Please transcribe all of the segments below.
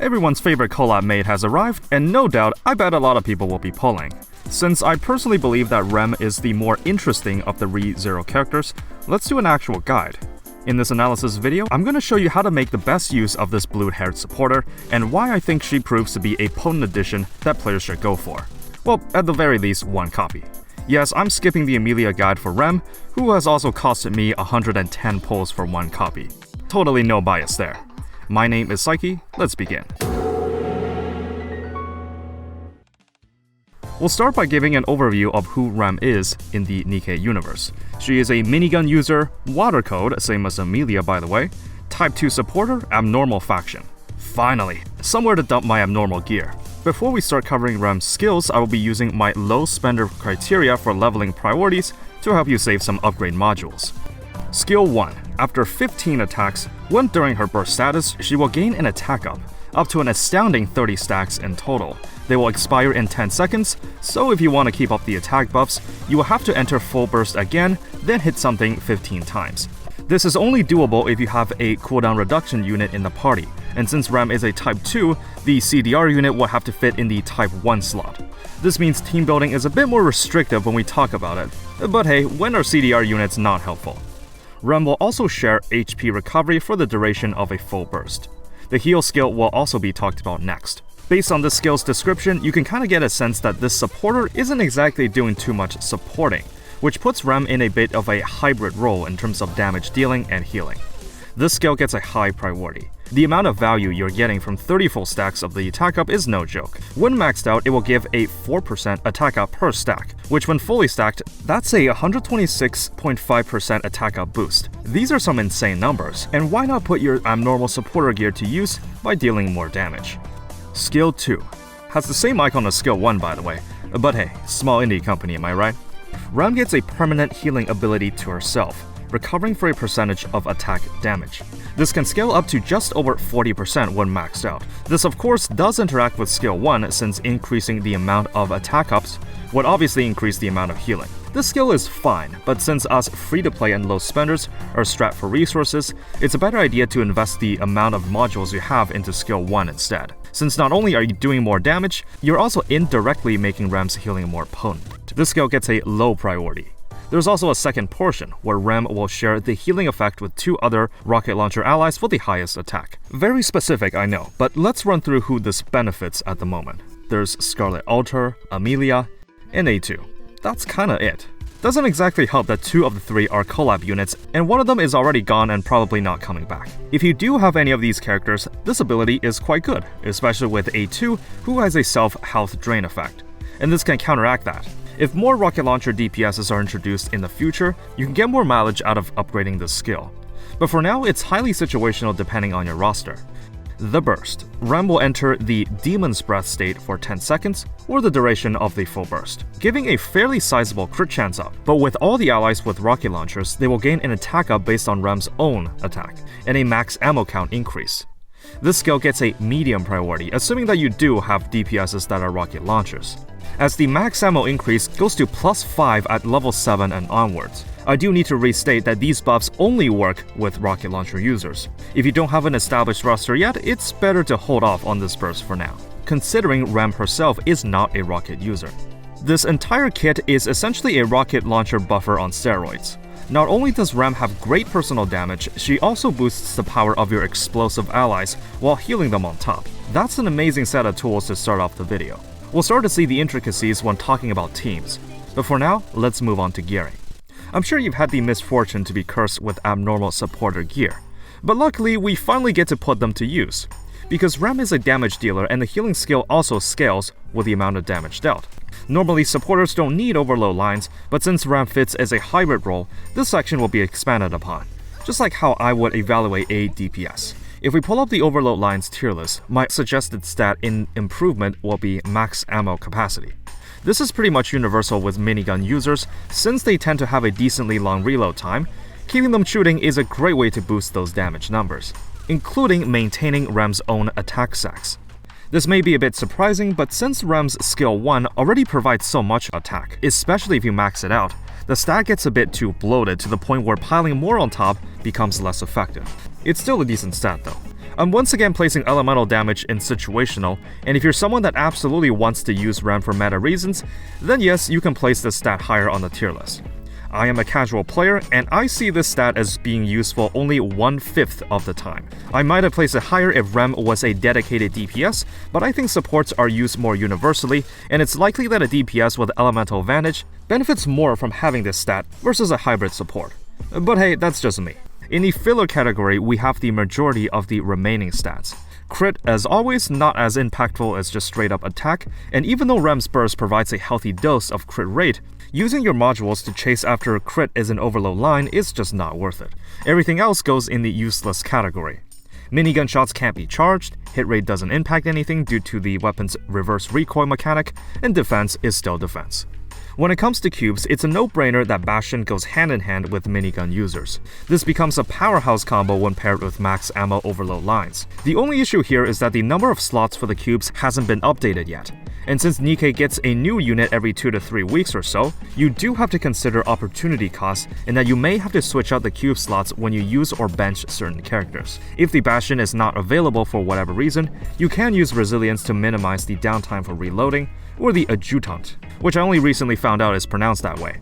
Everyone's favorite collab mate has arrived, and no doubt, I bet a lot of people will be pulling. Since I personally believe that Rem is the more interesting of the ReZero characters, let's do an actual guide. In this analysis video, I'm going to show you how to make the best use of this blue-haired supporter, and why I think she proves to be a potent addition that players should go for. Well, at the very least, one copy. Yes, I'm skipping the Amelia guide for Rem, who has also costed me 110 pulls for one copy. Totally no bias there. My name is Psyche, let's begin. We'll start by giving an overview of who Rem is in the Nikke universe. She is a minigun user, water code, same as Amelia by the way, type 2 supporter, abnormal faction. Finally, somewhere to dump my abnormal gear. Before we start covering Rem's skills, I will be using my low spender criteria for leveling priorities to help you save some upgrade modules. Skill 1. After 15 attacks, when during her burst status, she will gain an attack up to an astounding 30 stacks in total. They will expire in 10 seconds, so if you want to keep up the attack buffs, you will have to enter full burst again, then hit something 15 times. This is only doable if you have a cooldown reduction unit in the party, and since Rem is a type 2, the CDR unit will have to fit in the type 1 slot. This means team building is a bit more restrictive when we talk about it, but hey, when are CDR units not helpful? Rem will also share HP recovery for the duration of a full burst. The heal skill will also be talked about next. Based on this skill's description, you can kinda get a sense that this supporter isn't exactly doing too much supporting, which puts Rem in a bit of a hybrid role in terms of damage dealing and healing. This skill gets a high priority. The amount of value you're getting from 30 full stacks of the attack up is no joke. When maxed out, it will give a 4% attack up per stack, which when fully stacked, that's a 126.5% attack up boost. These are some insane numbers, and why not put your abnormal supporter gear to use by dealing more damage? Skill 2. Has the same icon as Skill 1 by the way, but hey, small indie company, am I right? Rem gets a permanent healing ability to herself, recovering for a percentage of attack damage. This can scale up to just over 40% when maxed out. This of course does interact with skill 1 since increasing the amount of attack ups would obviously increase the amount of healing. This skill is fine, but since us free-to-play and low spenders are strapped for resources, it's a better idea to invest the amount of modules you have into skill 1 instead. Since not only are you doing more damage, you're also indirectly making Rem's healing more potent. This skill gets a low priority. There's also a second portion, where Rem will share the healing effect with 2 other rocket launcher allies for the highest attack. Very specific, I know, but let's run through who this benefits at the moment. There's Scarlet Altar, Amelia, and A2. That's kinda it. Doesn't exactly help that 2 of the 3 are collab units, and one of them is already gone and probably not coming back. If you do have any of these characters, this ability is quite good, especially with A2, who has a self-health drain effect. And this can counteract that. If more rocket launcher DPSs are introduced in the future, you can get more mileage out of upgrading this skill. But for now, it's highly situational depending on your roster. The burst. Rem will enter the Demon's Breath state for 10 seconds, or the duration of the full burst, giving a fairly sizable crit chance up. But with all the allies with rocket launchers, they will gain an attack up based on Rem's own attack, and a max ammo count increase. This skill gets a medium priority, assuming that you do have DPSs that are rocket launchers, as the max ammo increase goes to +5 at level 7 and onwards. I do need to restate that these buffs only work with rocket launcher users. If you don't have an established roster yet, it's better to hold off on this burst for now, considering Rem herself is not a rocket user. This entire kit is essentially a rocket launcher buffer on steroids. Not only does Rem have great personal damage, she also boosts the power of your explosive allies while healing them on top. That's an amazing set of tools to start off the video. We'll start to see the intricacies when talking about teams, but for now, let's move on to gearing. I'm sure you've had the misfortune to be cursed with abnormal supporter gear, but luckily we finally get to put them to use, because Rem is a damage dealer and the healing skill also scales with the amount of damage dealt. Normally supporters don't need overload lines, but since Rem fits as a hybrid role, this section will be expanded upon, just like how I would evaluate a DPS. If we pull up the overload lines tier list, my suggested stat in improvement will be max ammo capacity. This is pretty much universal with minigun users, since they tend to have a decently long reload time. Keeping them shooting is a great way to boost those damage numbers, including maintaining Rem's own attack stacks. This may be a bit surprising, but since Rem's skill 1 already provides so much attack, especially if you max it out, the stat gets a bit too bloated to the point where piling more on top becomes less effective. It's still a decent stat though. I'm once again placing elemental damage in situational, and if you're someone that absolutely wants to use Rem for meta reasons, then yes, you can place this stat higher on the tier list. I am a casual player, and I see this stat as being useful only 1/5 of the time. I might have placed it higher if Rem was a dedicated DPS, but I think supports are used more universally, and it's likely that a DPS with elemental advantage benefits more from having this stat versus a hybrid support. But hey, that's just me. In the filler category, we have the majority of the remaining stats. Crit, as always, not as impactful as just straight up attack, and even though Rem's burst provides a healthy dose of crit rate, using your modules to chase after a crit as an overload line is just not worth it. Everything else goes in the useless category. Minigun shots can't be charged, hit rate doesn't impact anything due to the weapon's reverse recoil mechanic, and defense is still defense. When it comes to cubes, it's a no-brainer that Bastion goes hand-in-hand with minigun users. This becomes a powerhouse combo when paired with max ammo overload lines. The only issue here is that the number of slots for the cubes hasn't been updated yet. And since Nikke gets a new unit every 2 to 3 weeks or so, you do have to consider opportunity costs in that you may have to switch out the cube slots when you use or bench certain characters. If the Bastion is not available for whatever reason, you can use Resilience to minimize the downtime for reloading, or the Adjutant, which I only recently found out is pronounced that way.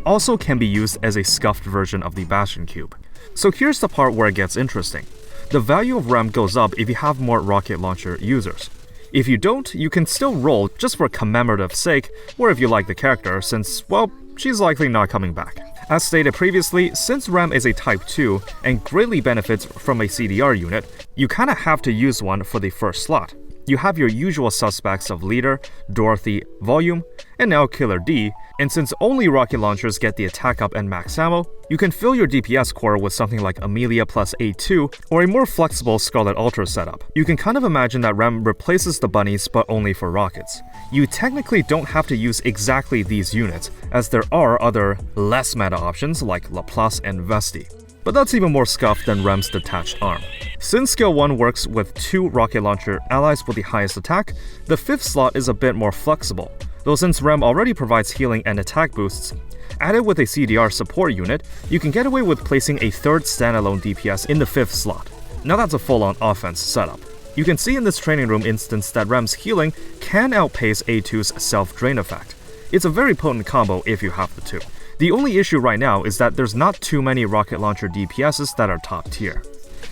Also can be used as a scuffed version of the Bastion cube. So here's the part where it gets interesting. The value of Rem goes up if you have more rocket launcher users. If you don't, you can still roll just for commemorative sake, or if you like the character, since, well, she's likely not coming back. As stated previously, since Rem is a Type 2 and greatly benefits from a CDR unit, you kinda have to use one for the first slot. You have your usual suspects of Leader, Dorothy, Volume, and now Killer D, and since only rocket launchers get the attack up and max ammo, you can fill your DPS core with something like Amelia plus A2 or a more flexible Scarlet Ultra setup. You can kind of imagine that Rem replaces the bunnies but only for rockets. You technically don't have to use exactly these units, as there are other less meta options like Laplace and Vesti. But that's even more scuffed than Rem's detached arm. Since skill 1 works with 2 rocket launcher allies with the highest attack, the 5th slot is a bit more flexible, though since Rem already provides healing and attack boosts, added with a CDR support unit, you can get away with placing a 3rd standalone DPS in the 5th slot. Now that's a full-on offense setup. You can see in this training room instance that Rem's healing can outpace A2's self-drain effect. It's a very potent combo if you have the two. The only issue right now is that there's not too many rocket launcher DPSs that are top tier.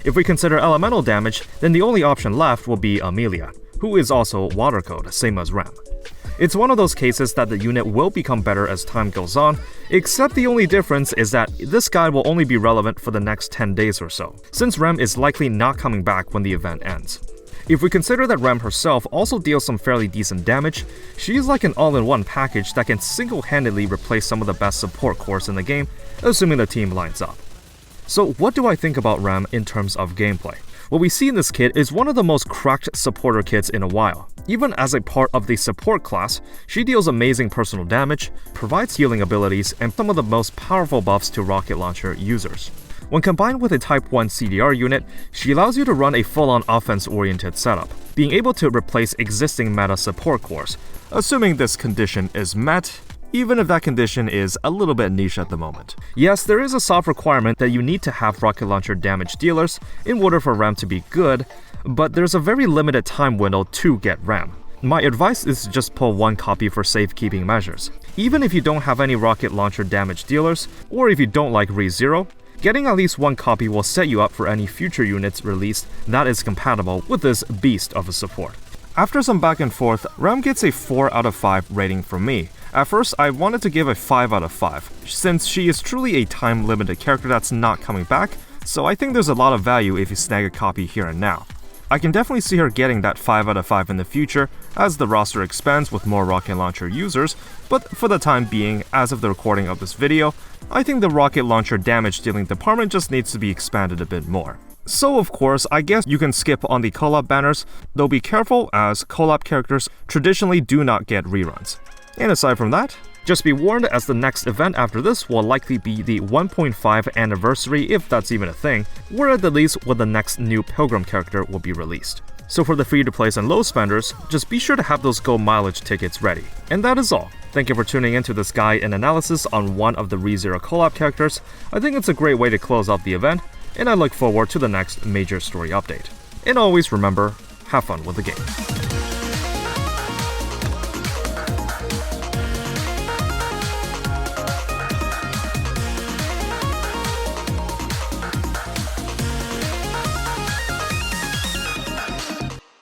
If we consider elemental damage, then the only option left will be Amelia, who is also water code, same as Rem. It's one of those cases that the unit will become better as time goes on, except the only difference is that this guide will only be relevant for the next 10 days or so, since Rem is likely not coming back when the event ends. If we consider that Rem herself also deals some fairly decent damage, she is like an all-in-one package that can single-handedly replace some of the best support cores in the game, assuming the team lines up. So what do I think about Rem in terms of gameplay? What we see in this kit is one of the most cracked supporter kits in a while. Even as a part of the support class, she deals amazing personal damage, provides healing abilities, and some of the most powerful buffs to rocket launcher users. When combined with a Type 1 CDR unit, she allows you to run a full-on offense-oriented setup, being able to replace existing meta support cores, assuming this condition is met, even if that condition is a little bit niche at the moment. Yes, there is a soft requirement that you need to have rocket launcher damage dealers in order for Rem to be good, but there's a very limited time window to get Rem. My advice is to just pull one copy for safekeeping measures. Even if you don't have any rocket launcher damage dealers, or if you don't like ReZero, getting at least one copy will set you up for any future units released that is compatible with this beast of a support. After some back and forth, Rem gets a 4 out of 5 rating from me. At first, I wanted to give a 5 out of 5, since she is truly a time-limited character that's not coming back, so I think there's a lot of value if you snag a copy here and now. I can definitely see her getting that 5 out of 5 in the future as the roster expands with more rocket launcher users, but for the time being, as of the recording of this video, I think the rocket launcher damage dealing department just needs to be expanded a bit more. So of course, I guess you can skip on the collab banners, though be careful as collab characters traditionally do not get reruns. And aside from that, just be warned as the next event after this will likely be the 1.5 anniversary, if that's even a thing, or at the least when the next new Pilgrim character will be released. So for the free-to-plays and low spenders, just be sure to have those gold mileage tickets ready. And that is all. Thank you for tuning into this guide and analysis on one of the ReZero collab characters. I think it's a great way to close out the event, and I look forward to the next major story update. And always remember, have fun with the game.